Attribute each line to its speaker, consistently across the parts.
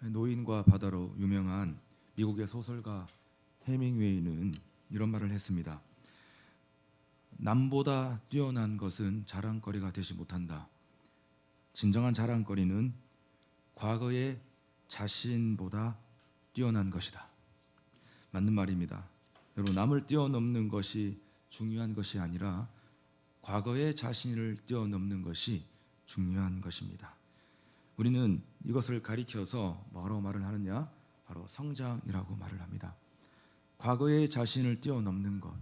Speaker 1: 노인과 바다로 유명한 미국의 소설가 해밍웨이는 이런 말을 했습니다. 남보다 뛰어난 것은 자랑거리가 되지 못한다. 진정한 자랑거리는 과거의 자신보다 뛰어난 것이다. 맞는 말입니다. 여러분, 남을 뛰어넘는 것이 중요한 것이 아니라 과거의 자신을 뛰어넘는 것이 중요한 것입니다. 우리는 이것을 가리켜서 뭐라고 말을 하느냐? 바로 성장이라고 말을 합니다. 과거의 자신을 뛰어넘는 것,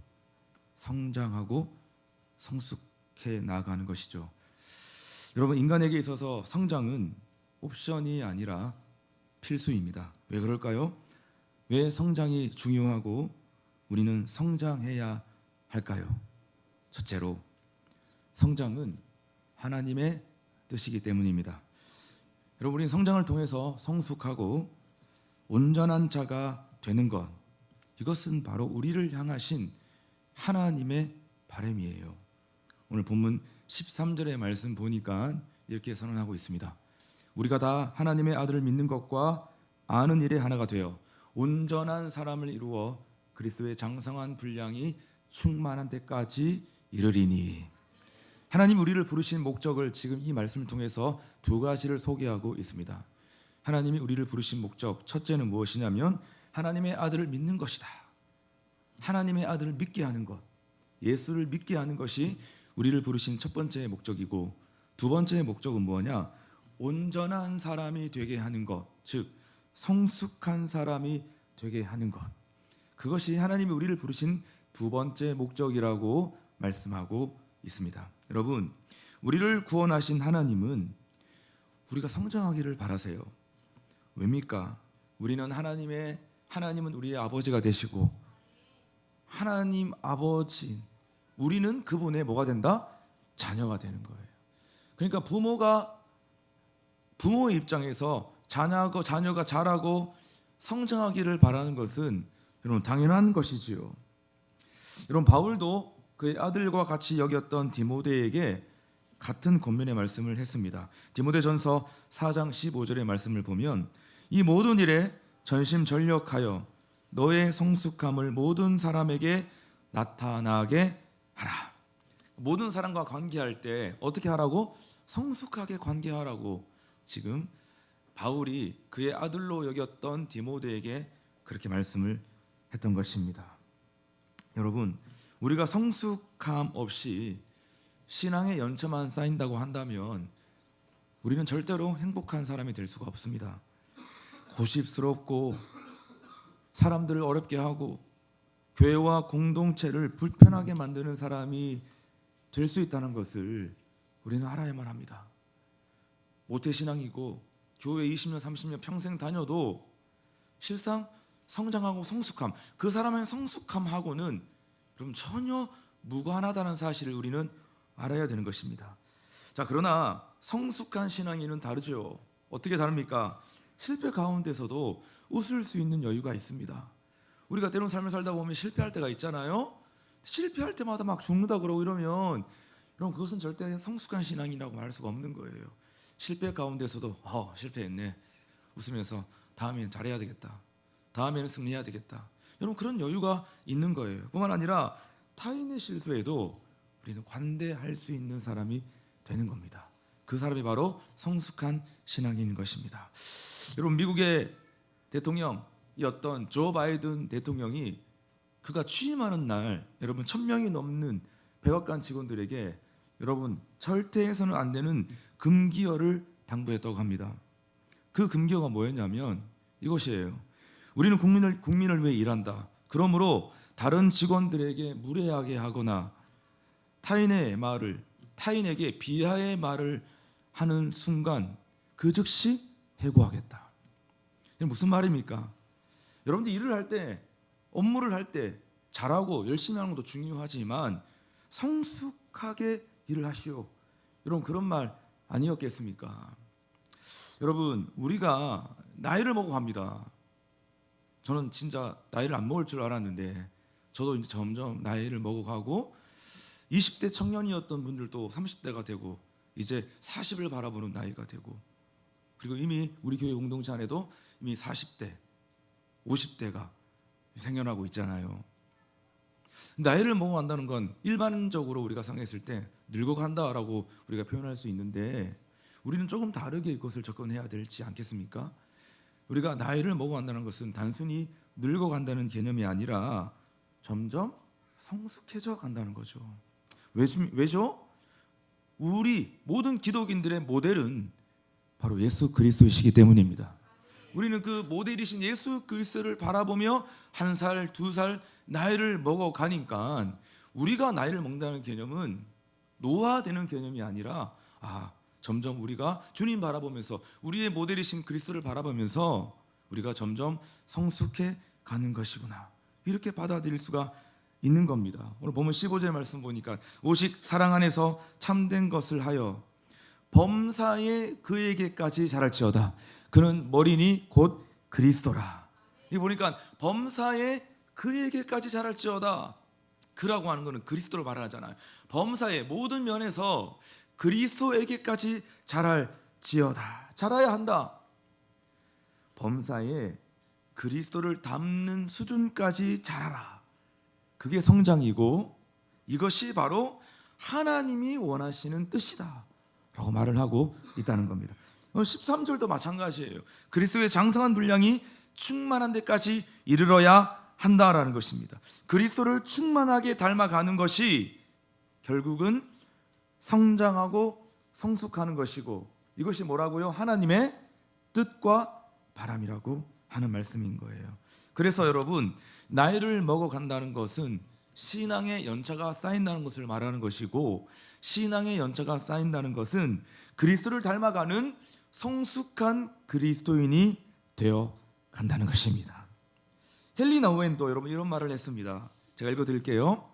Speaker 1: 성장하고 성숙해 나가는 것이죠. 여러분, 인간에게 있어서 성장은 옵션이 아니라 필수입니다. 왜 그럴까요? 왜 성장이 중요하고 우리는 성장해야 할까요? 첫째로, 성장은 하나님의 뜻이기 때문입니다. 여러분, 우리는 성장을 통해서 성숙하고 온전한 자가 되는 것, 이것은 바로 우리를 향하신 하나님의 바람이에요. 오늘 본문 13절의 말씀 보니까 이렇게 선언하고 있습니다. 우리가 다 하나님의 아들을 믿는 것과 아는 일에 하나가 되어 온전한 사람을 이루어 그리스도의 장성한 분량이 충만한 때까지 이르리니. 하나님 우리를 부르신 목적을 지금 이 말씀을 통해서 두 가지를 소개하고 있습니다. 하나님이 우리를 부르신 목적, 첫째는 무엇이냐면 하나님의 아들을 믿는 것이다. 하나님의 아들을 믿게 하는 것, 예수를 믿게 하는 것이 우리를 부르신 첫 번째 목적이고, 두 번째 목적은 뭐냐? 온전한 사람이 되게 하는 것, 즉 성숙한 사람이 되게 하는 것, 그것이 하나님이 우리를 부르신 두 번째 목적이라고 말씀하고 있습니다. 여러분, 우리를 구원하신 하나님은 우리가 성장하기를 바라세요. 왜입니까? 하나님은 우리의 아버지가 되시고, 하나님 아버지, 우리는 그분의 뭐가 된다? 자녀가 되는 거예요. 그러니까 부모의 입장에서 자녀가 자라고 성장하기를 바라는 것은 여러분 당연한 것이지요. 여러분, 바울도 그의 아들과 같이 여겼던 디모데에게 같은 권면의 말씀을 했습니다. 디모데전서 4장 15절의 말씀을 보면 이 모든 일에 전심전력하여 너의 성숙함을 모든 사람에게 나타나게 하라. 모든 사람과 관계할 때 어떻게 하라고? 성숙하게 관계하라고 지금 바울이 그의 아들로 여겼던 디모데에게 그렇게 말씀을 했던 것입니다. 여러분, 우리가 성숙함 없이 신앙의 연처만 쌓인다고 한다면 우리는 절대로 행복한 사람이 될 수가 없습니다. 고집스럽고 사람들을 어렵게 하고 교회와 공동체를 불편하게 만드는 사람이 될 수 있다는 것을 우리는 알아야만 합니다. 모태신앙이고 교회 20년 30년 평생 다녀도 실상 성장하고 성숙함, 그 사람의 성숙함하고는 그럼 전혀 무관하다는 사실을 우리는 알아야 되는 것입니다. 자, 그러나 성숙한 신앙인은 다르죠. 어떻게 다릅니까? 실패 가운데서도 웃을 수 있는 여유가 있습니다. 우리가 때론 삶을 살다 보면 실패할 때가 있잖아요. 실패할 때마다 막 죽는다 그러고 이러면 그것은 절대 성숙한 신앙이라고 말할 수가 없는 거예요. 실패 가운데서도 실패했네 웃으면서 다음에는 잘해야 되겠다, 다음에는 승리해야 되겠다, 여러분 그런 여유가 있는 거예요. 뿐만 아니라 타인의 실수에도 우리는 관대할 수 있는 사람이 되는 겁니다. 그 사람이 바로 성숙한 신앙인 것입니다. 여러분, 미국의 대통령이었던 조 바이든 대통령이 그가 취임하는 날 여러분 1000명이 넘는 백악관 직원들에게 여러분 절대 해서는 안 되는 금기어를 당부했다고 합니다. 그 금기어가 뭐였냐면 이것이에요. 우리는 국민을 위해 일한다. 그러므로 다른 직원들에게 무례하게 하거나 타인에게 비하의 말을 하는 순간 그 즉시 해고하겠다. 이게 무슨 말입니까? 여러분들 일을 할 때, 업무를 할 때 잘하고 열심히 하는 것도 중요하지만 성숙하게 일을 하시오. 여러분 그런 말 아니었겠습니까? 여러분, 우리가 나이를 먹어 갑니다. 저는 진짜 나이를 안 먹을 줄 알았는데 저도 이제 점점 나이를 먹어가고 20대 청년이었던 분들도 30대가 되고 이제 40을 바라보는 나이가 되고 그리고 이미 우리 교회 공동체 안에도 이미 40대, 50대가 생겨나고 있잖아요. 나이를 먹어간다는 건 일반적으로 우리가 생각했을 때 늙어간다라고 우리가 표현할 수 있는데, 우리는 조금 다르게 이것을 접근해야 되지 않겠습니까? 우리가 나이를 먹어간다는 것은 단순히 늙어간다는 개념이 아니라 점점 성숙해져 간다는 거죠. 왜죠? 우리 모든 기독인들의 모델은 바로 예수 그리스도이시기 때문입니다. 우리는 그 모델이신 예수 그리스도를 바라보며 1살, 2살 나이를 먹어가니까, 우리가 나이를 먹는다는 개념은 노화되는 개념이 아니라 점점 우리가 주님 바라보면서, 우리의 모델이신 그리스도를 바라보면서 우리가 점점 성숙해 가는 것이구나, 이렇게 받아들일 수가 있는 겁니다. 오늘 보면 15절 말씀 보니까, 오직 사랑 안에서 참된 것을 하여 범사에 그에게까지 자랄지어다. 그는 머리니 곧 그리스도라. 이 보니까 범사에 그에게까지 자랄지어다. 그라고 하는 것은 그리스도를 말하잖아요. 범사에 모든 면에서 그리스도에게까지 자랄지어다. 자라야 한다. 범사에 그리스도를 닮는 수준까지 자라라. 그게 성장이고, 이것이 바로 하나님이 원하시는 뜻이다 라고 말을 하고 있다는 겁니다. 13절도 마찬가지예요. 그리스도의 장성한 분량이 충만한 데까지 이르러야 한다라는 것입니다. 그리스도를 충만하게 닮아가는 것이 결국은 성장하고 성숙하는 것이고, 이것이 뭐라고요? 하나님의 뜻과 바람이라고 하는 말씀인 거예요. 그래서 여러분, 나이를 먹어간다는 것은 신앙의 연차가 쌓인다는 것을 말하는 것이고, 신앙의 연차가 쌓인다는 것은 그리스도를 닮아가는 성숙한 그리스도인이 되어 간다는 것입니다. 헬리나 오웬도 여러분 이런 말을 했습니다. 제가 읽어드릴게요.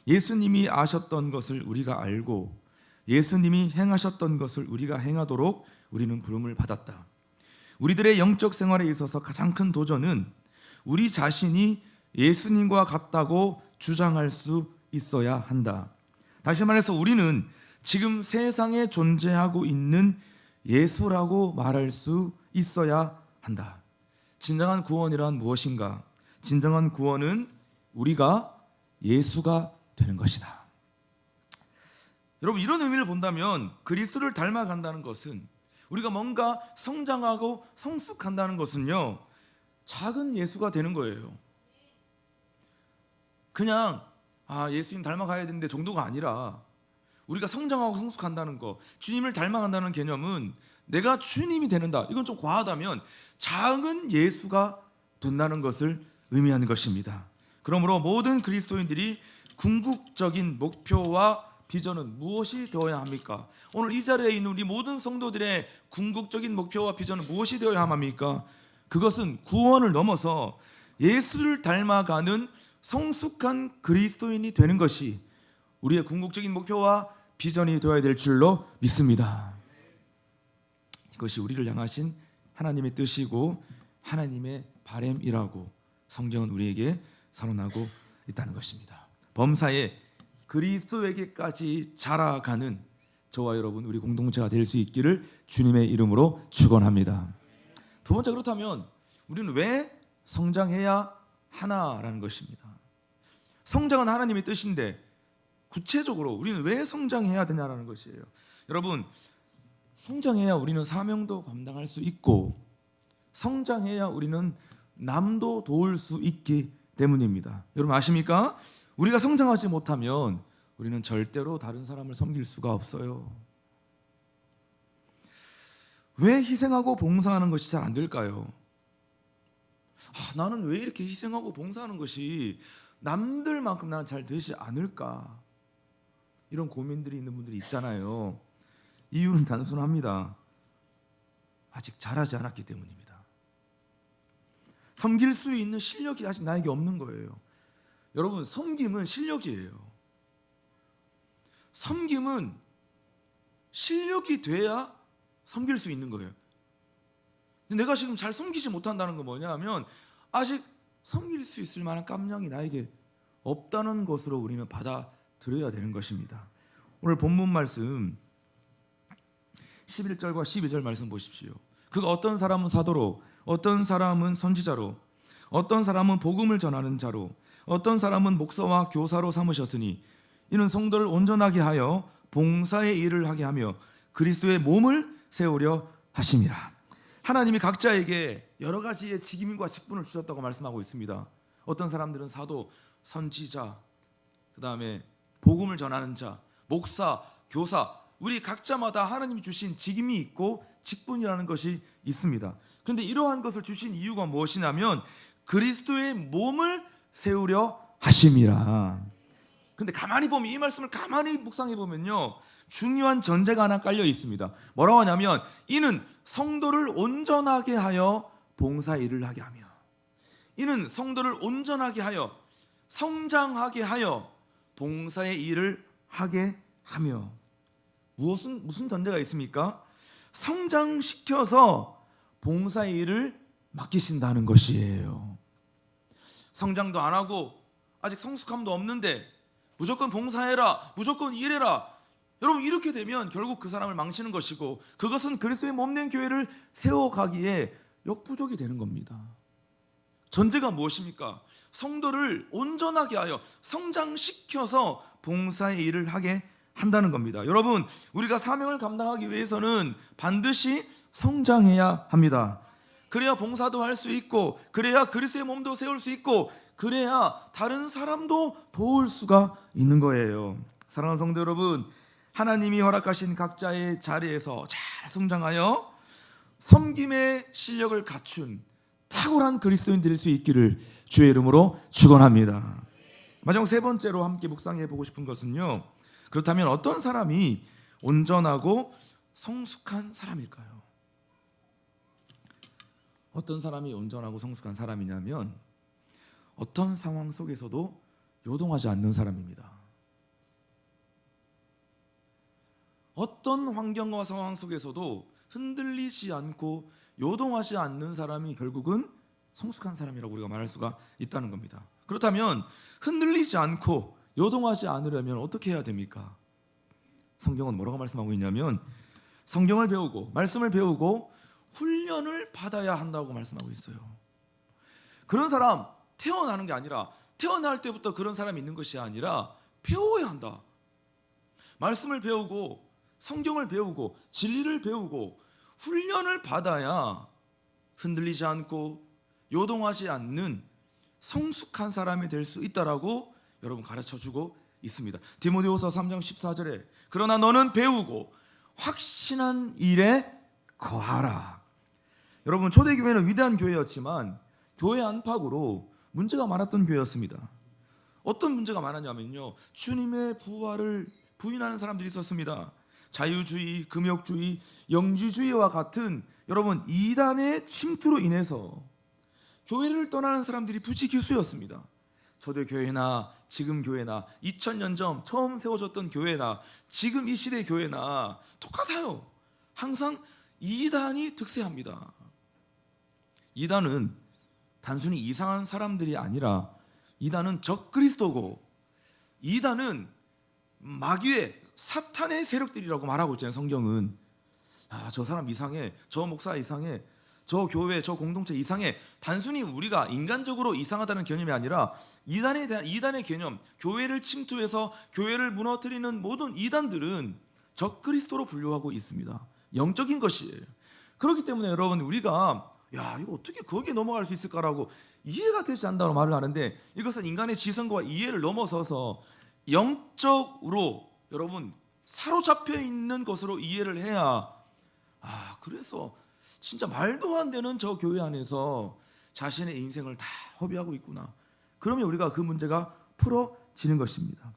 Speaker 1: 예수님이 아셨던 것을 우리가 알고 예수님이 행하셨던 것을 우리가 행하도록 우리는 부름을 받았다. 우리들의 영적 생활에 있어서 가장 큰 도전은 우리 자신이 예수님과 같다고 주장할 수 있어야 한다. 다시 말해서 우리는 지금 세상에 존재하고 있는 예수라고 말할 수 있어야 한다. 진정한 구원이란 무엇인가? 진정한 구원은 우리가 예수가 되는 것이다. 여러분, 이런 의미를 본다면 그리스도를 닮아간다는 것은, 우리가 뭔가 성장하고 성숙한다는 것은요, 작은 예수가 되는 거예요. 그냥 예수님 닮아가야 되는데 정도가 아니라, 우리가 성장하고 성숙한다는 것, 주님을 닮아간다는 개념은 내가 주님이 되는다, 이건 좀 과하다면 작은 예수가 된다는 것을 의미하는 것입니다. 그러므로 모든 그리스도인들이 궁극적인 목표와 비전은 무엇이 되어야 합니까? 오늘 이 자리에 있는 우리 모든 성도들의 궁극적인 목표와 비전은 무엇이 되어야 합니까? 그것은 구원을 넘어서 예수를 닮아가는 성숙한 그리스도인이 되는 것이 우리의 궁극적인 목표와 비전이 되어야 될 줄로 믿습니다. 이것이 우리를 향하신 하나님의 뜻이고 하나님의 바람이라고 성경은 우리에게 선언하고 있다는 것입니다. 범사에 그리스도에게까지 자라가는 저와 여러분, 우리 공동체가 될 수 있기를 주님의 이름으로 축원합니다. 두 번째, 그렇다면 우리는 왜 성장해야 하나라는 것입니다. 성장은 하나님의 뜻인데 구체적으로 우리는 왜 성장해야 되냐라는 것이에요. 여러분, 성장해야 우리는 사명도 감당할 수 있고, 성장해야 우리는 남도 도울 수 있기 때문입니다. 여러분 아십니까? 우리가 성장하지 못하면 우리는 절대로 다른 사람을 섬길 수가 없어요. 왜 희생하고 봉사하는 것이 잘 안 될까요? 나는 왜 이렇게 희생하고 봉사하는 것이 남들만큼 나는 잘 되지 않을까? 이런 고민들이 있는 분들이 있잖아요. 이유는 단순합니다. 아직 잘하지 않았기 때문입니다. 섬길 수 있는 실력이 아직 나에게 없는 거예요. 여러분, 섬김은 실력이에요. 섬김은 실력이 돼야 섬길 수 있는 거예요. 근데 내가 지금 잘 섬기지 못한다는 건 뭐냐 하면, 아직 섬길 수 있을 만한 깜냥이 나에게 없다는 것으로 우리는 받아들여야 되는 것입니다. 오늘 본문 말씀 11절과 12절 말씀 보십시오. 그가 어떤 사람은 사도로, 어떤 사람은 선지자로, 어떤 사람은 복음을 전하는 자로, 어떤 사람은 목사와 교사로 삼으셨으니 이는 성도를 온전하게 하여 봉사의 일을 하게 하며 그리스도의 몸을 세우려 하심이라. 하나님이 각자에게 여러 가지의 직임과 직분을 주셨다고 말씀하고 있습니다. 어떤 사람들은 사도, 선지자, 그 다음에 복음을 전하는 자, 목사, 교사, 우리 각자마다 하나님이 주신 직임이 있고 직분이라는 것이 있습니다. 그런데 이러한 것을 주신 이유가 무엇이냐면 그리스도의 몸을 세우려 하심이라. 근데 가만히 보면, 이 말씀을 가만히 묵상해 보면요, 중요한 전제가 하나 깔려 있습니다. 뭐라고 하냐면 이는 성도를 온전하게 하여 봉사 일을 하게 하며, 이는 성도를 온전하게 하여 성장하게 하여 봉사의 일을 하게 하며. 무슨 전제가 있습니까? 성장시켜서 봉사의 일을 맡기신다는 것이에요. 성장도 안 하고 아직 성숙함도 없는데 무조건 봉사해라, 무조건 일해라, 여러분 이렇게 되면 결국 그 사람을 망치는 것이고, 그것은 그리스도의 몸된 교회를 세워가기에 역부족이 되는 겁니다. 전제가 무엇입니까? 성도를 온전하게 하여 성장시켜서 봉사의 일을 하게 한다는 겁니다. 여러분, 우리가 사명을 감당하기 위해서는 반드시 성장해야 합니다. 그래야 봉사도 할 수 있고, 그래야 그리스도의 몸도 세울 수 있고, 그래야 다른 사람도 도울 수가 있는 거예요. 사랑하는 성도 여러분, 하나님이 허락하신 각자의 자리에서 잘 성장하여 섬김의 실력을 갖춘 탁월한 그리스도인 될 수 있기를 주의 이름으로 축원합니다. 마지막 세 번째로 함께 묵상해 보고 싶은 것은요, 그렇다면 어떤 사람이 온전하고 성숙한 사람일까요? 어떤 사람이 온전하고 성숙한 사람이냐면 어떤 상황 속에서도 요동하지 않는 사람입니다. 어떤 환경과 상황 속에서도 흔들리지 않고 요동하지 않는 사람이 결국은 성숙한 사람이라고 우리가 말할 수가 있다는 겁니다. 그렇다면 흔들리지 않고 요동하지 않으려면 어떻게 해야 됩니까? 성경은 뭐라고 말씀하고 있냐면 성경을 배우고 말씀을 배우고 훈련을 받아야 한다고 말씀하고 있어요. 그런 사람 태어나는 게 아니라, 태어날 때부터 그런 사람이 있는 것이 아니라 배워야 한다. 말씀을 배우고 성경을 배우고 진리를 배우고 훈련을 받아야 흔들리지 않고 요동하지 않는 성숙한 사람이 될 수 있다라고 여러분 가르쳐주고 있습니다. 디모데후서 3장 14절에 그러나 너는 배우고 확신한 일에 거하라. 여러분, 초대교회는 위대한 교회였지만 교회 안팎으로 문제가 많았던 교회였습니다. 어떤 문제가 많았냐면요, 주님의 부활을 부인하는 사람들이 있었습니다. 자유주의, 금욕주의, 영지주의와 같은 여러분 이단의 침투로 인해서 교회를 떠나는 사람들이 부지기수였습니다. 초대교회나 지금 교회나 2000년 전 처음 세워졌던 교회나 지금 이 시대 교회나 똑같아요. 항상 이단이 득세합니다. 이단은 단순히 이상한 사람들이 아니라 이단은 적그리스도고, 이단은 마귀의 사탄의 세력들이라고 말하고 있잖아요. 성경은 저 사람 이상해, 저 목사 이상해, 저 교회, 저 공동체 이상해. 단순히 우리가 인간적으로 이상하다는 개념이 아니라 이단에 대한 이단의 개념, 교회를 침투해서 교회를 무너뜨리는 모든 이단들은 적그리스도로 분류하고 있습니다. 영적인 것이에요. 그렇기 때문에 여러분, 우리가 이거 어떻게 거기에 넘어갈 수 있을까라고 이해가 되지 않는다고 말을 하는데, 이것은 인간의 지성과 이해를 넘어서서 영적으로 여러분 사로잡혀 있는 것으로 이해를 해야, 그래서 진짜 말도 안 되는 저 교회 안에서 자신의 인생을 다 허비하고 있구나, 그러면 우리가 그 문제가 풀어지는 것입니다.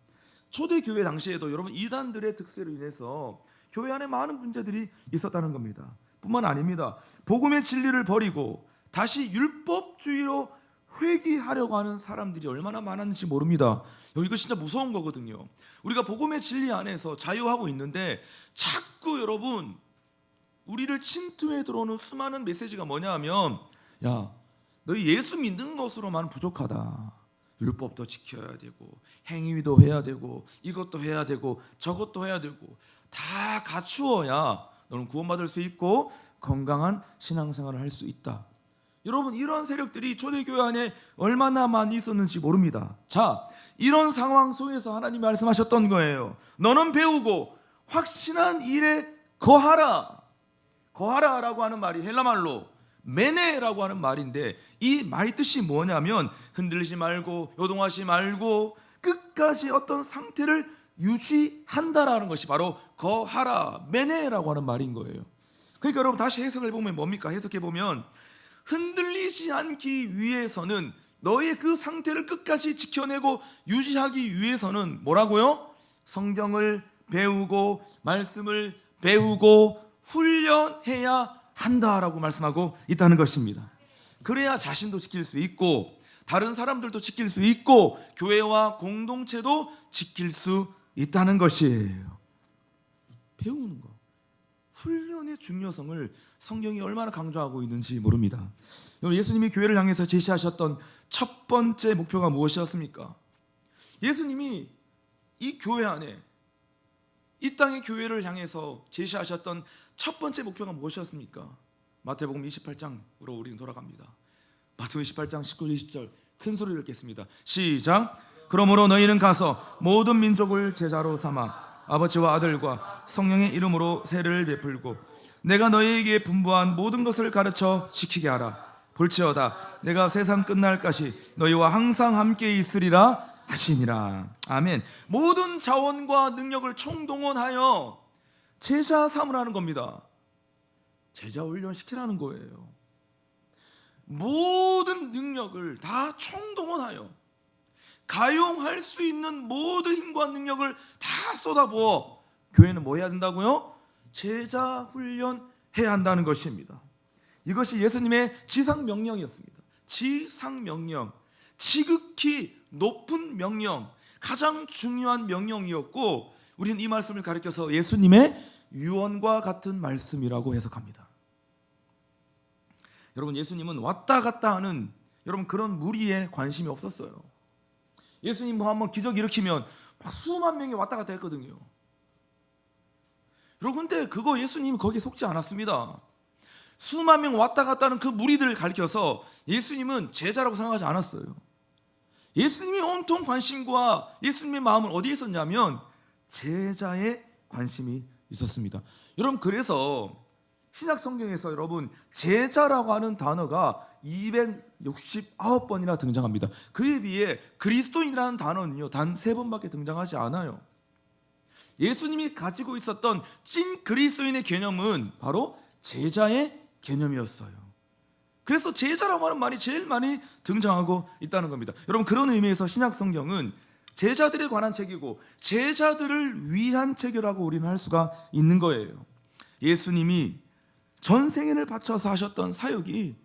Speaker 1: 초대교회 당시에도 여러분 이단들의 특세로 인해서 교회 안에 많은 문제들이 있었다는 겁니다. 뿐만 아닙니다. 복음의 진리를 버리고 다시 율법주의로 회귀하려고 하는 사람들이 얼마나 많았는지 모릅니다. 이거 진짜 무서운 거거든요. 우리가 복음의 진리 안에서 자유하고 있는데 자꾸 여러분 우리를 침투해 들어오는 수많은 메시지가 뭐냐 하면, 너희 예수 믿는 것으로만 부족하다. 율법도 지켜야 되고 행위도 해야 되고 이것도 해야 되고 저것도 해야 되고 다 갖추어야 너는 구원받을 수 있고
Speaker 2: 건강한 신앙생활을 할 수 있다. 여러분, 이런 세력들이 초대교회 안에 얼마나 많이 있었는지 모릅니다. 자, 이런 상황 속에서 하나님이 말씀하셨던 거예요. 너는 배우고 확신한 일에 거하라. 거하라라고 하는 말이 헬라말로 메네라고 하는 말인데, 이 말 뜻이 뭐냐면 흔들리지 말고 요동하지 말고 끝까지 어떤 상태를 유지한다라는 것이 바로 거하라, 메네라고 하는 말인 거예요. 그러니까 여러분, 다시 해석을 해보면 뭡니까? 해석해보면 흔들리지 않기 위해서는, 너의 그 상태를 끝까지 지켜내고 유지하기 위해서는 뭐라고요? 성경을 배우고 말씀을 배우고 훈련해야 한다라고 말씀하고 있다는 것입니다. 그래야 자신도 지킬 수 있고 다른 사람들도 지킬 수 있고 교회와 공동체도 지킬 수 있다는 것이에요. 배우는 거, 훈련의 중요성을 성경이 얼마나 강조하고 있는지 모릅니다. 예수님이 교회를 향해서 제시하셨던 첫 번째 목표가 무엇이었습니까? 예수님이 이 교회 안에, 이 땅의 교회를 향해서 제시하셨던 첫 번째 목표가 무엇이었습니까? 마태복음 28장으로 우리는 돌아갑니다. 마태복음 28장 19절 20절 큰 소리를 읽겠습니다. 시작. 그러므로 너희는 가서 모든 민족을 제자로 삼아 아버지와 아들과 성령의 이름으로 세례를 베풀고 내가 너희에게 분부한 모든 것을 가르쳐 지키게 하라. 볼지어다 내가 세상 끝날까지 너희와 항상 함께 있으리라 하시니라. 아멘. 모든 자원과 능력을 총동원하여 제자 삼으라는 겁니다. 제자 훈련시키라는 거예요. 모든 능력을 다 총동원하여 가용할 수 있는 모든 힘과 능력을 다 쏟아부어 교회는 뭐 해야 된다고요? 제자 훈련해야 한다는 것입니다. 이것이 예수님의 지상명령이었습니다. 지상명령, 지극히 높은 명령, 가장 중요한 명령이었고, 우리는 이 말씀을 가리켜서 예수님의 유언과 같은 말씀이라고 해석합니다. 여러분, 예수님은 왔다 갔다 하는 여러분 그런 무리에 관심이 없었어요. 예수님 뭐 한번 기적 일으키면 막 수만 명이 왔다 갔다 했거든요. 여러분, 근데 그거 예수님이 거기에 속지 않았습니다. 수만 명 왔다 갔다 하는 그 무리들을 가리켜서 예수님은 제자라고 생각하지 않았어요. 예수님의 온통 관심과 예수님의 마음은 어디에 있었냐면 제자의 관심이 있었습니다. 여러분, 그래서 신약 성경에서 여러분 제자라고 하는 단어가 269번이나 등장합니다. 그에 비해 그리스도인이라는 단어는요 단 3번밖에 등장하지 않아요. 예수님이 가지고 있었던 찐 그리스도인의 개념은 바로 제자의 개념이었어요. 그래서 제자라고 하는 말이 제일 많이 등장하고 있다는 겁니다. 여러분, 그런 의미에서 신약 성경은 제자들에 관한 책이고 제자들을 위한 책이라고 우리는 할 수가 있는 거예요. 예수님이 전 생애를 바쳐서 하셨던 사역이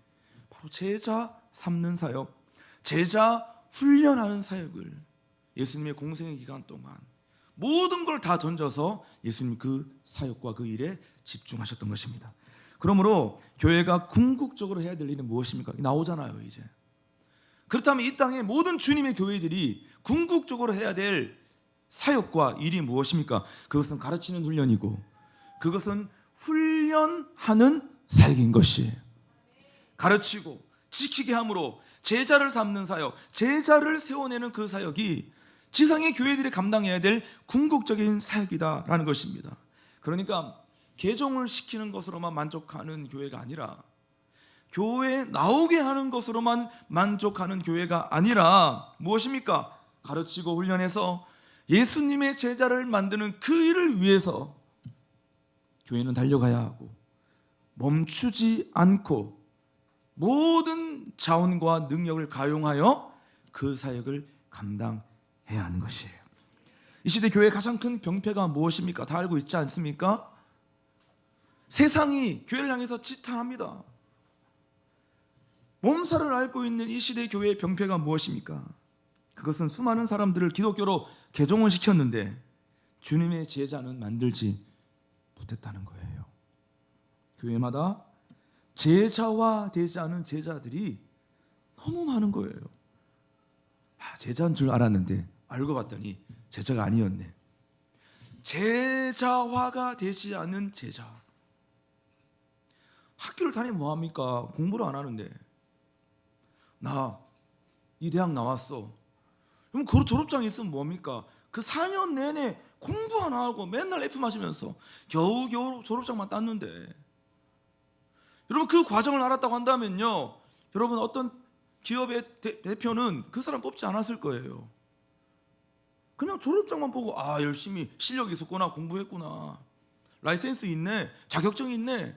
Speaker 2: 바로 제자 삼는 사역, 제자 훈련하는 사역을 예수님의 공생의 기간 동안 모든 걸 다 던져서 예수님 그 사역과 그 일에 집중하셨던 것입니다. 그러므로 교회가 궁극적으로 해야 될 일은 무엇입니까? 나오잖아요 이제. 그렇다면 이 땅의 모든 주님의 교회들이 궁극적으로 해야 될 사역과 일이 무엇입니까? 그것은 가르치는 훈련이고 그것은 훈련하는 사역인 것이에요. 가르치고 지키게 함으로 제자를 삼는 사역, 제자를 세워내는 그 사역이 지상의 교회들이 감당해야 될 궁극적인 사역이다라는 것입니다. 그러니까 개종을 시키는 것으로만 만족하는 교회가 아니라, 교회에 나오게 하는 것으로만 만족하는 교회가 아니라 무엇입니까? 가르치고 훈련해서 예수님의 제자를 만드는 그 일을 위해서 교회는 달려가야 하고 멈추지 않고 모든 자원과 능력을 가용하여 그 사역을 감당해야 하는 것이에요. 이 시대 교회의 가장 큰 병폐가 무엇입니까? 다 알고 있지 않습니까? 세상이 교회를 향해서 지탄합니다. 몸살을 앓고 있는 이 시대 교회의 병폐가 무엇입니까? 그것은 수많은 사람들을 기독교로 개종을 시켰는데 주님의 제자는 만들지 못했다는 거예요. 교회마다 제자화되지 않은 제자들이 너무 많은 거예요. 제자인 줄 알았는데 알고 봤더니 제자가 아니었네. 제자화가 되지 않은 제자. 학교를 다니면 뭐합니까? 공부를 안 하는데. 나 이 대학 나왔어. 그럼 그 졸업장이 있으면 뭐합니까? 그 4년 내내 공부 안 하고 맨날 F 마시면서 겨우겨우 졸업장만 땄는데, 여러분 그 과정을 알았다고 한다면요, 여러분 어떤 기업의 대표는 그 사람 뽑지 않았을 거예요. 그냥 졸업장만 보고 아, 열심히 실력이 있었구나, 공부했구나, 라이센스 있네, 자격증이 있네.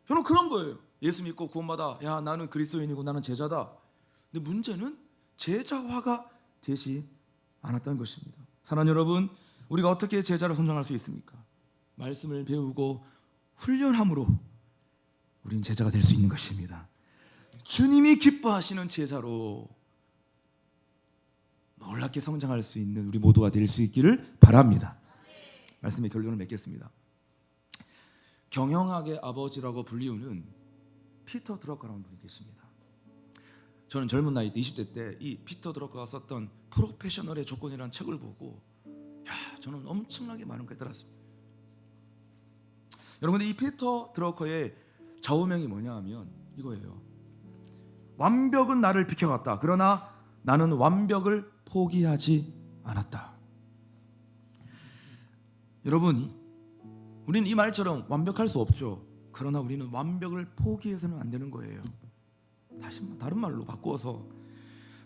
Speaker 2: 여러분 그런 거예요. 예수 믿고 구원받아, 야 나는 그리스도인이고 나는 제자다. 근데 문제는 제자화가 되지 않았다는 것입니다. 사랑하는 여러분, 우리가 어떻게 제자로 성장할 수 있습니까? 말씀을 배우고 훈련함으로 우린 제자가 될 수 있는 것입니다. 주님이 기뻐하시는 제자로 놀랍게 성장할 수 있는 우리 모두가 될 수 있기를 바랍니다. 말씀의 결론을 맺겠습니다. 경영학의 아버지라고 불리우는 피터 드러커라는 분이 계십니다. 저는 젊은 나이 때 20대 때 이 피터 드러커가 썼던 프로페셔널의 조건이라는 책을 보고 저는 엄청나게 많은 걸 깨달았습니다. 여러분, 이 피터 드러커의 좌우명이 뭐냐 하면 이거예요. 완벽은 나를 비켜갔다. 그러나 나는 완벽을 포기하지 않았다. 여러분, 우리는 이 말처럼 완벽할 수 없죠. 그러나 우리는 완벽을 포기해서는 안 되는 거예요. 다른 말로 바꾸어서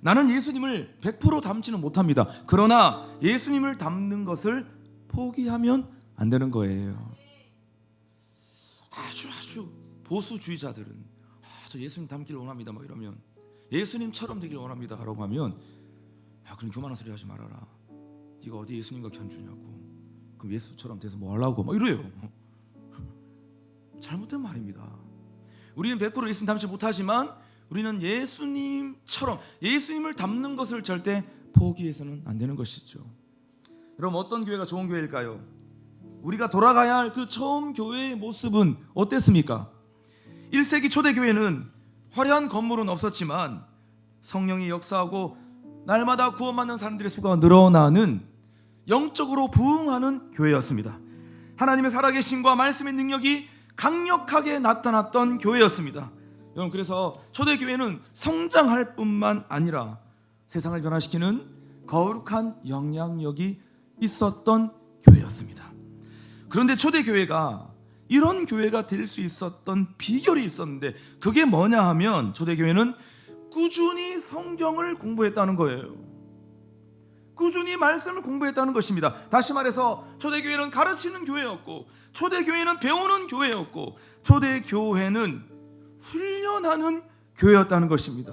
Speaker 2: 나는 예수님을 100% 닮지는 못합니다. 그러나 예수님을 닮는 것을 포기하면 안 되는 거예요. 아주 보수주의자들은 저 예수님 닮기를 원합니다 막 이러면, 예수님처럼 되길 원합니다 라고 하면, 그럼 교만한 소리 하지 말아라, 네가 어디 예수님과 견주냐고, 그럼 예수처럼 돼서 뭐 하려고 막 이래요. 잘못된 말입니다. 우리는 100% 예수님 닮지 못하지만 우리는 예수님처럼 예수님을 닮는 것을 절대 포기해서는 안 되는 것이죠. 여러분, 어떤 교회가 좋은 교회일까요? 우리가 돌아가야 할 그 처음 교회의 모습은 어땠습니까? 1세기 초대교회는 화려한 건물은 없었지만 성령이 역사하고 날마다 구원받는 사람들의 수가 늘어나는 영적으로 부흥하는 교회였습니다. 하나님의 살아계심과 말씀의 능력이 강력하게 나타났던 교회였습니다. 여러분, 그래서 초대교회는 성장할 뿐만 아니라 세상을 변화시키는 거룩한 영향력이 있었던 교회였습니다. 그런데 초대교회가 이런 교회가 될 수 있었던 비결이 있었는데, 그게 뭐냐 하면 초대교회는 꾸준히 성경을 공부했다는 거예요. 꾸준히 말씀을 공부했다는 것입니다. 다시 말해서 초대교회는 가르치는 교회였고, 초대교회는 배우는 교회였고, 초대교회는 훈련하는 교회였다는 것입니다.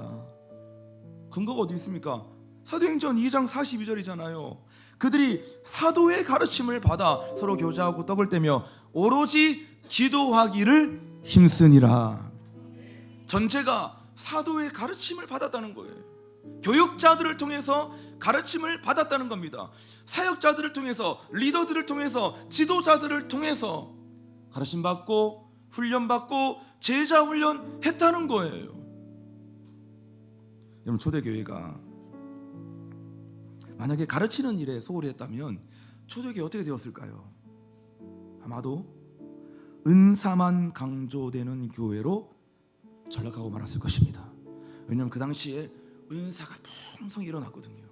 Speaker 2: 근거가 어디 있습니까? 사도행전 2장 42절이잖아요. 그들이 사도의 가르침을 받아 서로 교제하고 떡을 떼며 오로지 기도하기를 힘쓰니라. 전체가 사도의 가르침을 받았다는 거예요. 교육자들을 통해서 가르침을 받았다는 겁니다. 사역자들을 통해서, 리더들을 통해서, 지도자들을 통해서 가르침받고 훈련받고 제자 훈련했다는 거예요. 여러분, 초대교회가 만약에 가르치는 일에 소홀히 했다면 초대교회 어떻게 되었을까요? 아마도 은사만 강조되는 교회로 전락하고 말았을 것입니다. 왜냐하면 그 당시에 은사가 풍성히 일어났거든요.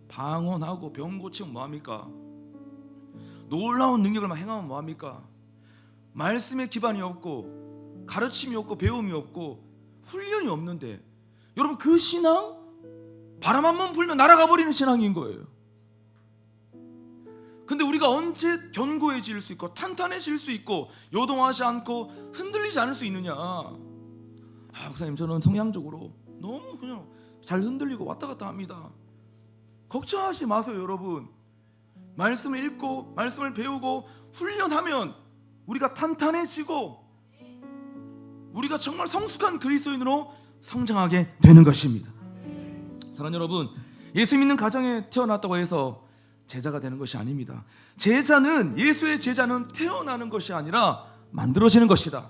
Speaker 2: 방언하고 병 고치면 뭐합니까? 놀라운 능력을 막 행하면 뭐합니까? 말씀에 기반이 없고 가르침이 없고 배움이 없고 훈련이 없는데, 여러분 그 신앙 바람 한 번 불면 날아가 버리는 신앙인 거예요. 근데 우리가 언제 견고해질 수 있고 탄탄해질 수 있고 요동하지 않고 흔들리지 않을 수 있느냐? 목사님, 저는 성향적으로 너무 그냥 잘 흔들리고 왔다 갔다 합니다. 걱정하지 마세요. 여러분, 말씀을 읽고 말씀을 배우고 훈련하면 우리가 탄탄해지고 우리가 정말 성숙한 그리스도인으로 성장하게 되는 것입니다. 사랑하는 여러분, 예수 믿는 가정에 태어났다고 해서 제자가 되는 것이 아닙니다. 예수의 제자는 태어나는 것이 아니라 만들어지는 것이다.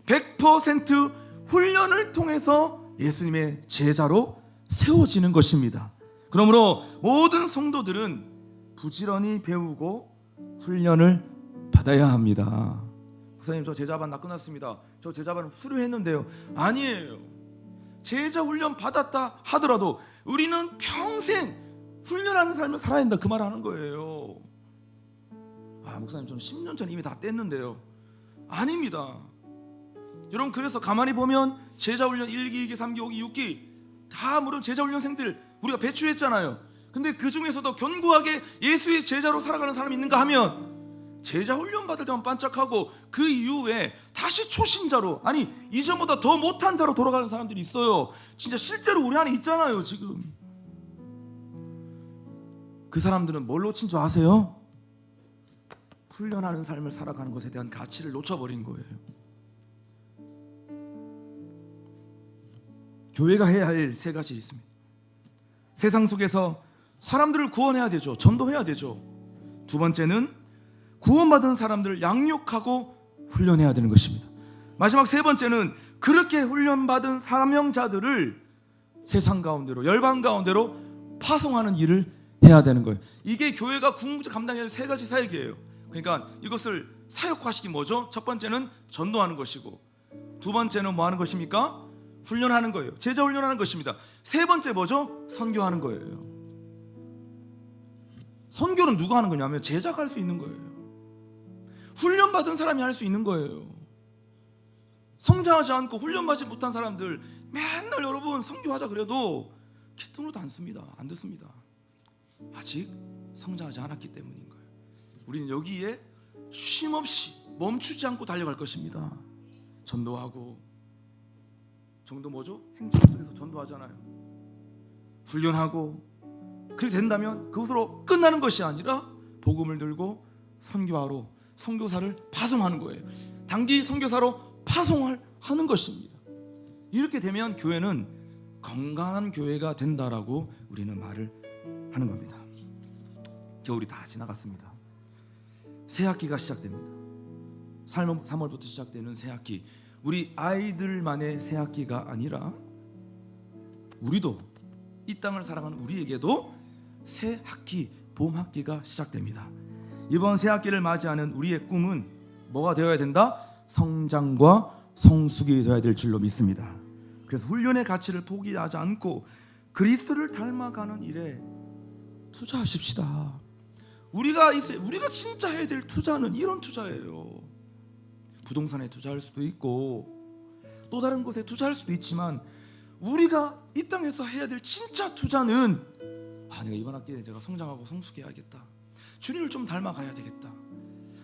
Speaker 2: 100% 훈련을 통해서 예수님의 제자로 세워지는 것입니다. 그러므로 모든 성도들은 부지런히 배우고 훈련을 받아야 합니다. 목사님, 저 제자반 다 끝났습니다. 저 제자반 수료했는데요. 아니에요. 제자 훈련 받았다 하더라도 우리는 평생 훈련하는 삶을 살아야 된다, 그 말을 하는 거예요. 아, 목사님, 저는 10년 전에 이미 다 뗐는데요. 아닙니다. 여러분, 그래서 가만히 보면 제자훈련 1기, 2기, 3기, 5기, 6기 다 물론 제자훈련생들 우리가 배출했잖아요. 근데 그 중에서도 견고하게 예수의 제자로 살아가는 사람이 있는가 하면 제자훈련 받을 때만 반짝하고 그 이후에 다시 초신자로, 아니 이전보다 더 못한 자로 돌아가는 사람들이 있어요. 진짜 실제로 우리 안에 있잖아요. 지금 그 사람들은 뭘 놓친 줄 아세요? 훈련하는 삶을 살아가는 것에 대한 가치를 놓쳐버린 거예요. 교회가 해야 할 세 가지 있습니다. 세상 속에서 사람들을 구원해야 되죠. 전도해야 되죠. 두 번째는 구원받은 사람들을 양육하고 훈련해야 되는 것입니다. 마지막 세 번째는 그렇게 훈련받은 사명자들을 세상 가운데로, 열방 가운데로 파송하는 일을 해야 되는 거예요. 이게 교회가 궁극적 감당해야 할 세 가지 사역이에요. 그러니까 이것을 사역화시킨 뭐죠? 첫 번째는 전도하는 것이고, 두 번째는 뭐 하는 것입니까? 훈련하는 거예요. 제자 훈련하는 것입니다. 세 번째 뭐죠? 선교하는 거예요. 선교는 누가 하는 거냐면 제자가 할 수 있는 거예요. 훈련받은 사람이 할 수 있는 거예요. 성장하지 않고 훈련받지 못한 사람들 맨날 여러분 선교하자 그래도 기쁨으로도 안 씁니다. 안 듣습니다. 아직 성장하지 않았기 때문인 거예요. 우리는 여기에 쉼없이 멈추지 않고 달려갈 것입니다. 전도하고, 정도 뭐죠? 행정을 통해서 전도하잖아요. 훈련하고, 그렇게 된다면 그것으로 끝나는 것이 아니라 복음을 들고 선교하러 선교사를 파송하는 거예요. 단기 선교사로 파송을 하는 것입니다. 이렇게 되면 교회는 건강한 교회가 된다라고 우리는 말을 하는 겁니다. 겨울이 다 지나갔습니다. 새 학기가 시작됩니다. 3월부터 시작되는 새 학기, 우리 아이들만의 새 학기가 아니라 우리도, 이 땅을 살아가는 우리에게도 새 학기, 봄 학기가 시작됩니다. 이번 새 학기를 맞이하는 우리의 꿈은 뭐가 되어야 된다? 성장과 성숙이 되어야 될 줄로 믿습니다. 그래서 훈련의 가치를 포기하지 않고 그리스도를 닮아가는 일에 투자하십시다. 우리가 진짜 해야 될 투자는 이런 투자예요. 부동산에 투자할 수도 있고 또 다른 곳에 투자할 수도 있지만, 우리가 이 땅에서 해야 될 진짜 투자는 내가 이번 학기에 제가 성장하고 성숙해야겠다. 주님을 좀 닮아가야 되겠다.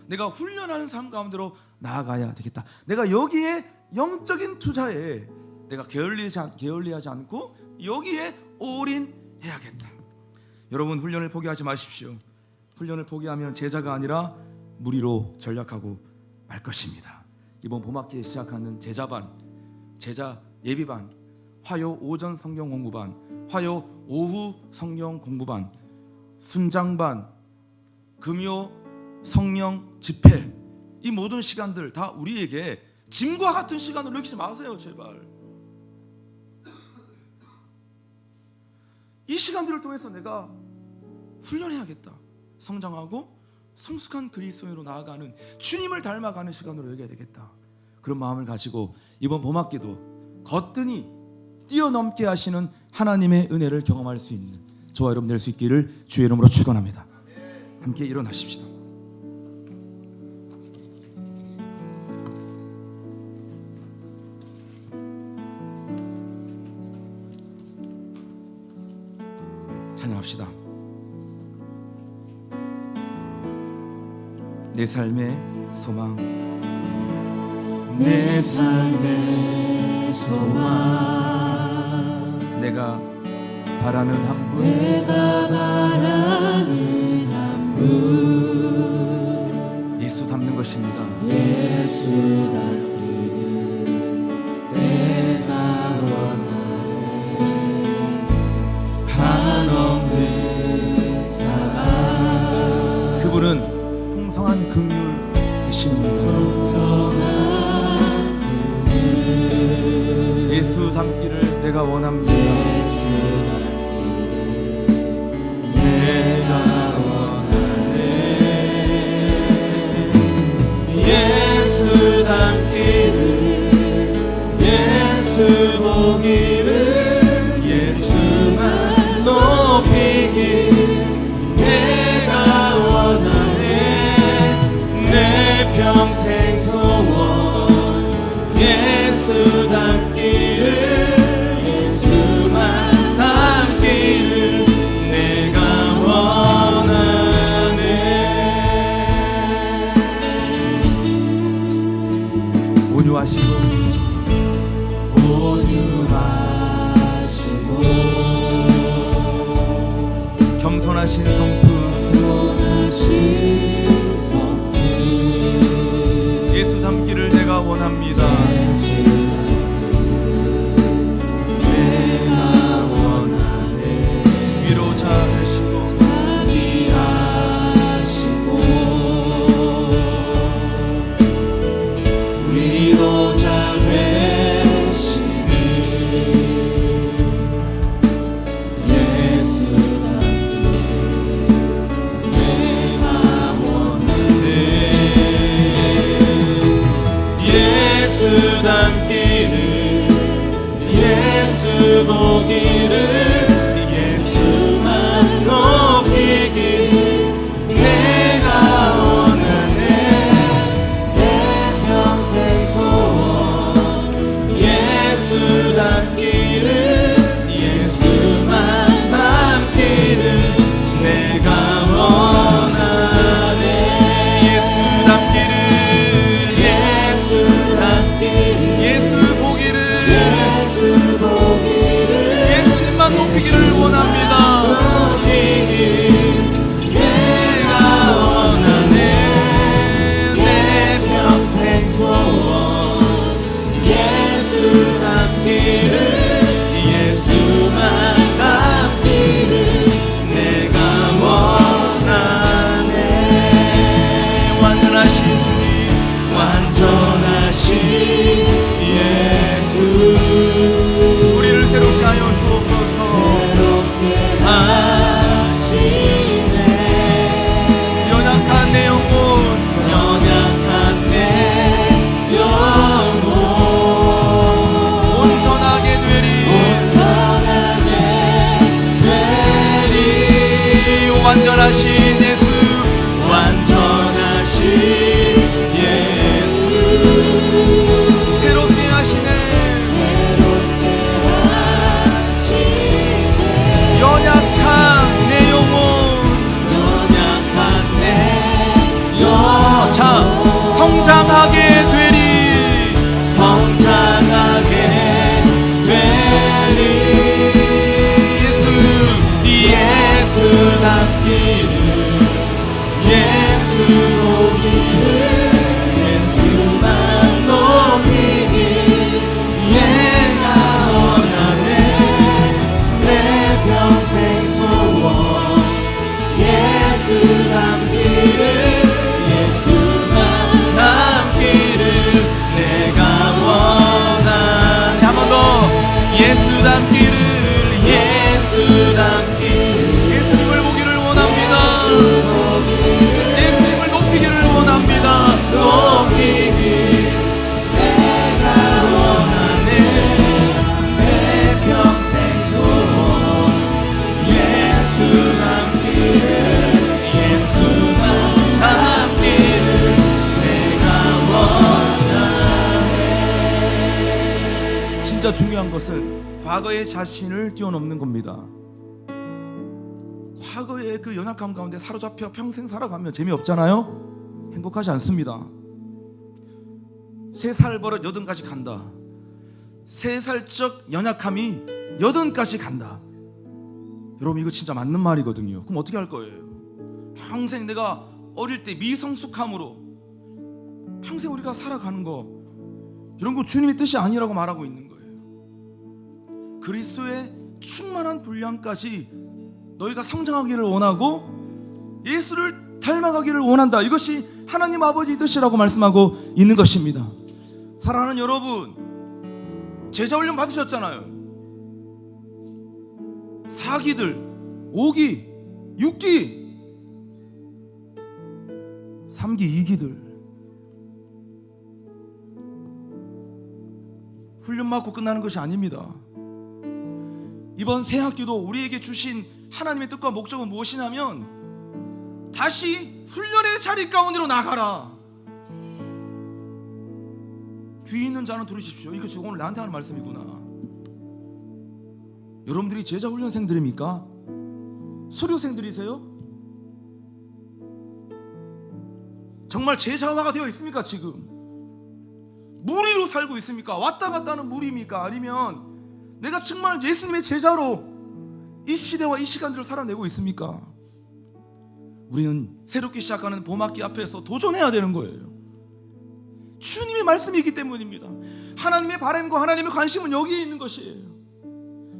Speaker 2: 내가 훈련하는 삶 가운데로 나아가야 되겠다. 내가 여기에 영적인 투자에 내가 게을리하지 않고 여기에 올인해야겠다. 여러분, 훈련을 포기하지 마십시오. 훈련을 포기하면 제자가 아니라 무리로 전락하고 말 것입니다. 이번 봄학기에 시작하는 제자반, 제자 예비반, 화요 오전 성경 공부반, 화요 오후 성경 공부반, 순장반, 금요 성령 집회, 이 모든 시간들 다 우리에게 짐과 같은 시간을 느끼지 마세요, 제발. 이 시간들을 통해서 내가 훈련해야겠다. 성장하고 성숙한 그리스도인으로 나아가는, 주님을 닮아가는 시간으로 여겨야 되겠다. 그런 마음을 가지고 이번 봄학기도 거뜬히 뛰어넘게 하시는 하나님의 은혜를 경험할 수 있는 저와 여러분 될 수 있기를 주의 이름으로 축원합니다. 함께 일어나십시다. 찬양합시다. 내 삶의 소망,
Speaker 3: 내 삶의 소망,
Speaker 2: 내가 바라는 한 분,
Speaker 3: 내가 바라는 한 분,
Speaker 2: 예수 닮는 것입니다.
Speaker 3: 예수 닮기를 내가 원하네. 한없는 사랑,
Speaker 2: 그분은 풍성한 긍휼 되십니다. 예수 닮기를 내가 원합니다.
Speaker 3: 내가 원하네. 예수 보기를 예수만 높이길 내가 원하네. 내 평생 소원 예수 닮기를 예수만 닮기를 내가 원하네.
Speaker 2: 온유하시고
Speaker 3: 온유하시고
Speaker 2: 겸손하신 성품
Speaker 3: 선하신 성품
Speaker 2: 예수 닮기를 내가 원합니다.
Speaker 3: 내가 원하네.
Speaker 2: 위로자 되시고
Speaker 3: 자비하시고 위로자 되시니 예수 닮기를 내가 원하네. 예수 닮기를 예수 보기를 예수만 높이길 내가 원하네. 내 평생 소원 예수 닮기를 예수만 닮기를 내가 원하네. 예수 닮기를 예수 닮기를
Speaker 2: 예수 보기를
Speaker 3: 예수 보기를
Speaker 2: 예수님만 높이기를 원합니다.
Speaker 3: 높이길 내가 원하네. 내 평생 소원 예수 닮기를 예수만 닮기를 내가 원하네.
Speaker 2: 완전하신 주님
Speaker 3: 완전하신 예수
Speaker 2: 우리를 새롭게 하여 주옵소서.
Speaker 3: 새롭게 하시네.
Speaker 2: 연약한 내 영혼
Speaker 3: 연약한 내 영혼
Speaker 2: 온전하게 되리.
Speaker 3: 온전하게 되리.
Speaker 2: 완전하신 예수
Speaker 3: 완전하신 예수
Speaker 2: 새롭게 하시네.
Speaker 3: 새롭게 하시네.
Speaker 2: 연약한 내 영혼
Speaker 3: 연약한 내 영혼
Speaker 2: 자 성장하게 되리.
Speaker 3: 성장하게 되리. 예수 닮기를 예수 보기를 예수만 높이길 내가 원하네. 내 평생 소원 예수 닮기를 예수만 닮기를 내가 원하네.
Speaker 2: 한 번 더 예수 닮기를
Speaker 3: 예수 닮기를
Speaker 2: 예수님을 보기를 원합니다. 예수님을 높이기를 원합니다.
Speaker 3: 높이길 내가 원하네. 내 평생 소원 예수 닮기를 예수만 닮기를 내가 원하네.
Speaker 2: 진짜 중요한 것은 과거의 자신을 뛰어넘는 겁니다. 과거의 그 연약함 가운데 사로잡혀 평생 살아가면 재미없잖아요. 행복하지 않습니다. 3살 버릇 80까지 간다. 3살적 연약함이 80까지 간다. 여러분 이거 진짜 맞는 말이거든요. 그럼 어떻게 할 거예요? 평생 내가 어릴 때 미성숙함으로 평생 우리가 살아가는 거, 이런 거 주님의 뜻이 아니라고 말하고 있는 거예요. 그리스도의 충만한 분량까지 너희가 성장하기를 원하고 예수를 닮아가기를 원한다. 이것이 하나님 아버지 뜻이라고 말씀하고 있는 것입니다. 사랑하는 여러분, 제자훈련 받으셨잖아요. 4기들 5기 6기 3기 2기들 훈련 받고 끝나는 것이 아닙니다. 이번 새 학기도 우리에게 주신 하나님의 뜻과 목적은 무엇이냐면 다시 훈련의 자리 가운데로 나가라. 귀 있는 자는 들으십시오. 이것이 오늘 나한테 하는 말씀이구나. 여러분들이 제자 훈련생들입니까? 수료생들이세요? 정말 제자화가 되어 있습니까? 지금 무리로 살고 있습니까? 왔다 갔다 하는 무리입니까? 아니면 내가 정말 예수님의 제자로 이 시대와 이 시간들을 살아내고 있습니까? 우리는 새롭게 시작하는 봄학기 앞에서 도전해야 되는 거예요. 주님의 말씀이기 때문입니다. 하나님의 바람과 하나님의 관심은 여기에 있는 것이에요.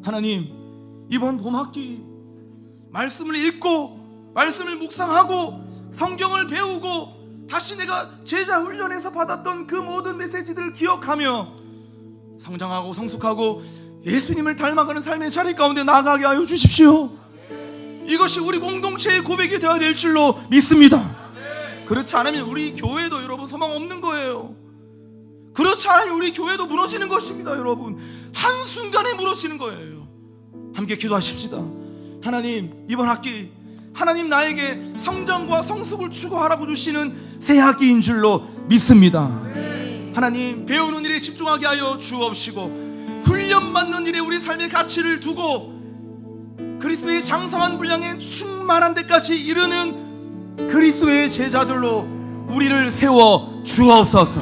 Speaker 2: 하나님, 이번 봄학기 말씀을 읽고 말씀을 묵상하고 성경을 배우고 다시 내가 제자 훈련에서 받았던 그 모든 메시지들을 기억하며 성장하고 성숙하고 예수님을 닮아가는 삶의 자리 가운데 나아가게 하여 주십시오. 이것이 우리 공동체의 고백이 되어야 될 줄로 믿습니다. 그렇지 않으면 우리 교회도 여러분 소망 없는 거예요. 그렇지 않으면 우리 교회도 무너지는 것입니다. 여러분 한순간에 무너지는 거예요. 함께 기도하십시다. 하나님, 이번 학기 하나님 나에게 성장과 성숙을 추구하라고 주시는 새 학기인 줄로 믿습니다. 하나님, 배우는 일에 집중하게 하여 주옵시고 훈련받는 일에 우리 삶의 가치를 두고 그리스도의 장성한 분량에 충만한 데까지 이르는 그리스도의 제자들로 우리를 세워 주옵소서.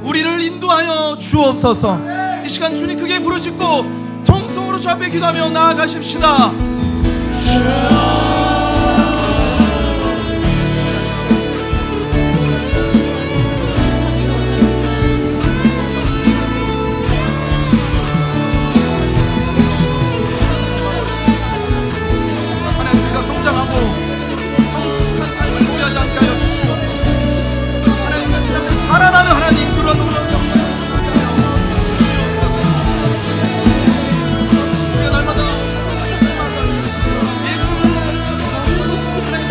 Speaker 2: 우리를 인도하여 주옵소서. 이 시간 주님 크게 부르짖고 통성으로 주 앞에 기도하며 나아가십시다. 살아나는 하나님, 그런 놀라운 역사를 우리가 날마다 하나님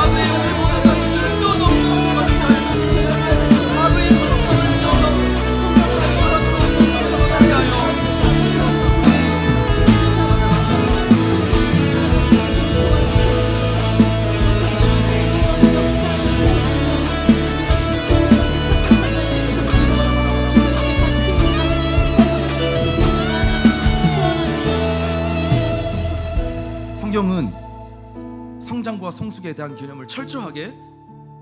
Speaker 2: 바다의 우리 모든 자신들을 떠넘기는 바다의 물건을 떠넘기게 하여 성경은 성장과 성숙에 대한 개념을 철저하게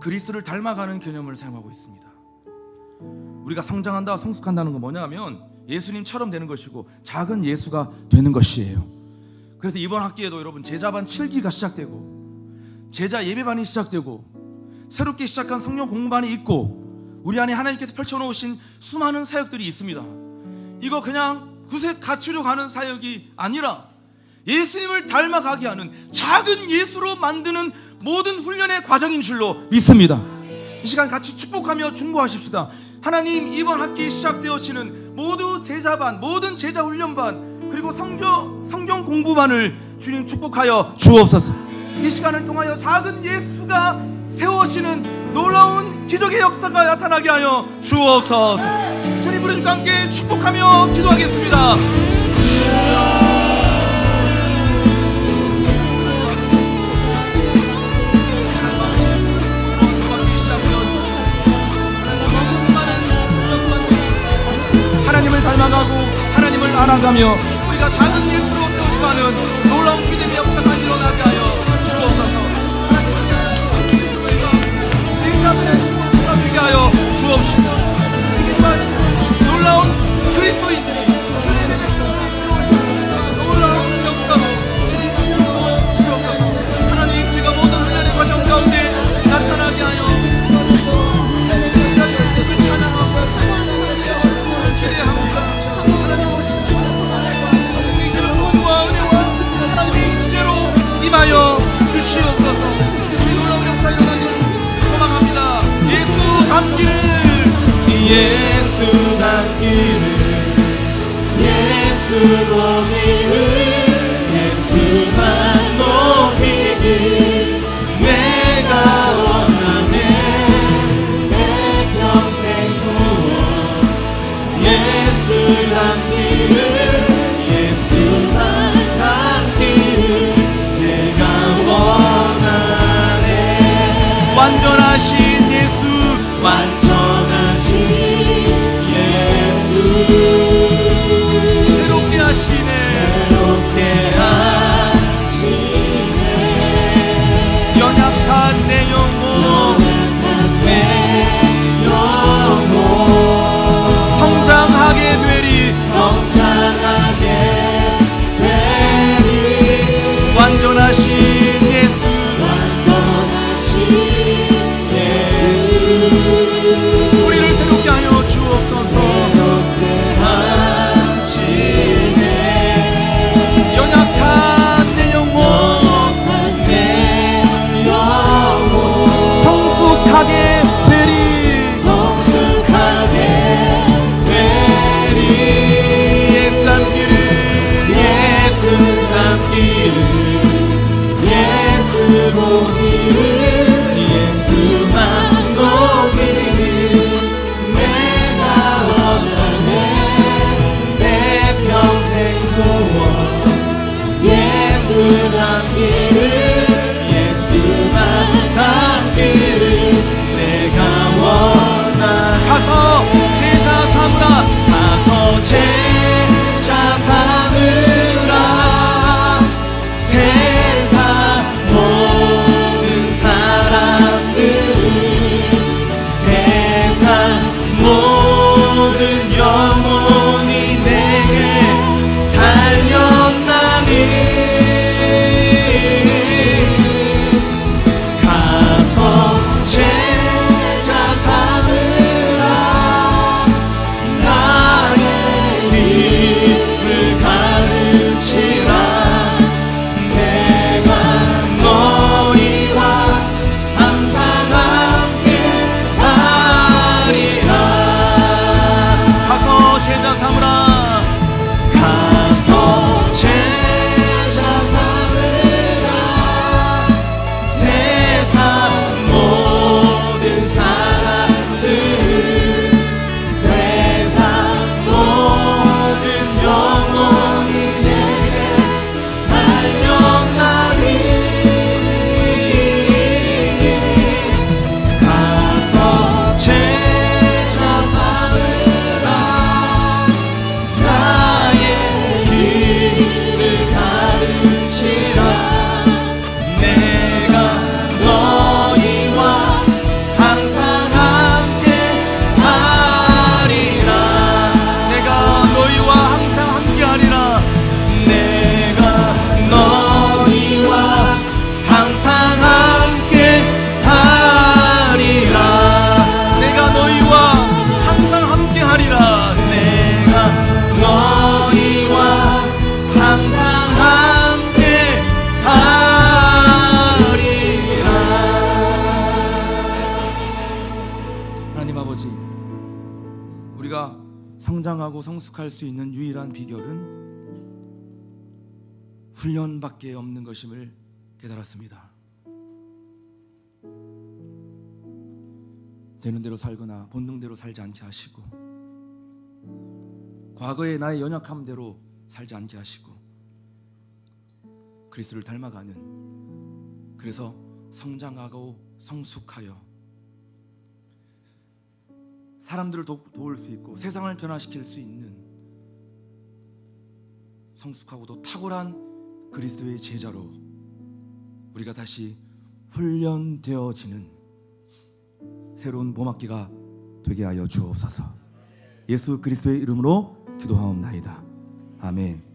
Speaker 2: 그리스도를 닮아가는 개념을 사용하고 있습니다. 우리가 성장한다, 성숙한다는 건 뭐냐면 예수님처럼 되는 것이고 작은 예수가 되는 것이에요. 그래서 이번 학기에도 여러분 제자반 7기가 시작되고 제자 예배반이 시작되고 새롭게 시작한 성령 공부반이 있고 우리 안에 하나님께서 펼쳐놓으신 수많은 사역들이 있습니다. 이거 그냥 구색 갖추려 가는 사역이 아니라 예수님을 닮아가게 하는 작은 예수로 만드는 모든 훈련의 과정인 줄로 믿습니다. 이 시간 같이 축복하며 중보하십시다. 하나님, 이번 학기 시작되어지는 모두 제자반, 모든 제자 훈련반, 그리고 성경 공부반을 주님 축복하여 주옵소서. 이 시간을 통하여 작은 예수가 세워지는 놀라운 기적의 역사가 나타나게 하여 주옵소서. 주님, 우리 함께 축복하며 기도하겠습니다. 하나님을 닮아가고 하나님을 알아가며 우리가 작은 예수로 세워가는 놀라운 믿음의 역사가 일어나게 하여 주옵소서. 하나님을 우리가 제자들의 누구가 되게 하여 주옵시고 주님께 기뻐하시는 놀라운 그리스도인들이 주님의 백성들이 세워지는 놀라운 역사로 주님 주옵소서. 하나님, 제가 모든 훈련의 과정 가운데 나타나게 하여 주옵소서. 우리가 찬양하고 기대합니다. 하나님 오신 주 우리 기름 부음과 은혜와 하나님의 인재로 임하여 주시옵소서. 우리 놀라운 역사 일어나기를 소망합니다. 예수 담기를,
Speaker 3: 예수 담기를, 예수 보기를, 예수만 담기를 예수만 담기를 내가 원하네.
Speaker 2: 가서 제자 삼으라.
Speaker 3: 가서 제자 삼으라. 세상 모든 사람들을 세상 모든 영혼이 내게 달렸나니 가서 제자 삼으라. 나의 길을 가르치라. 내가 너희와 항상 함께 하리라.
Speaker 2: 가서 제자 삼으라.
Speaker 3: 가서 제자 삼으라. 세상 모든 사람들을 세상 모든 영혼이 내게 달렸나니 가서 제자 삼으라. 나의 길을 가르치라. 내가 너희와 항상 함께 하리라.
Speaker 2: 내가 너희와 항상 함께하리라.
Speaker 3: 내가 너희와 항상 함께 하리라.
Speaker 2: 내가 너희와 항상 함께하리라.
Speaker 3: 내가 너희와 항상 함께 하리라.
Speaker 2: 하나님 아버지, 우리가 성장하고 성숙할 수 있는 유일한 비결은 훈련밖에 없는 것임을 깨달았습니다. 되는 대로 살거나 본능대로 살지 않게 하시고, 과거의 나의 연약함대로 살지 않게 하시고, 그리스도를 닮아가는, 그래서 성장하고 성숙하여 사람들을 도울 수 있고 세상을 변화시킬 수 있는 성숙하고도 탁월한 그리스도의 제자로 우리가 다시 훈련되어지는 새로운 봄학기가 되게 하여 주옵소서. 예수 그리스도의 이름으로 기도하옵나이다. 아멘.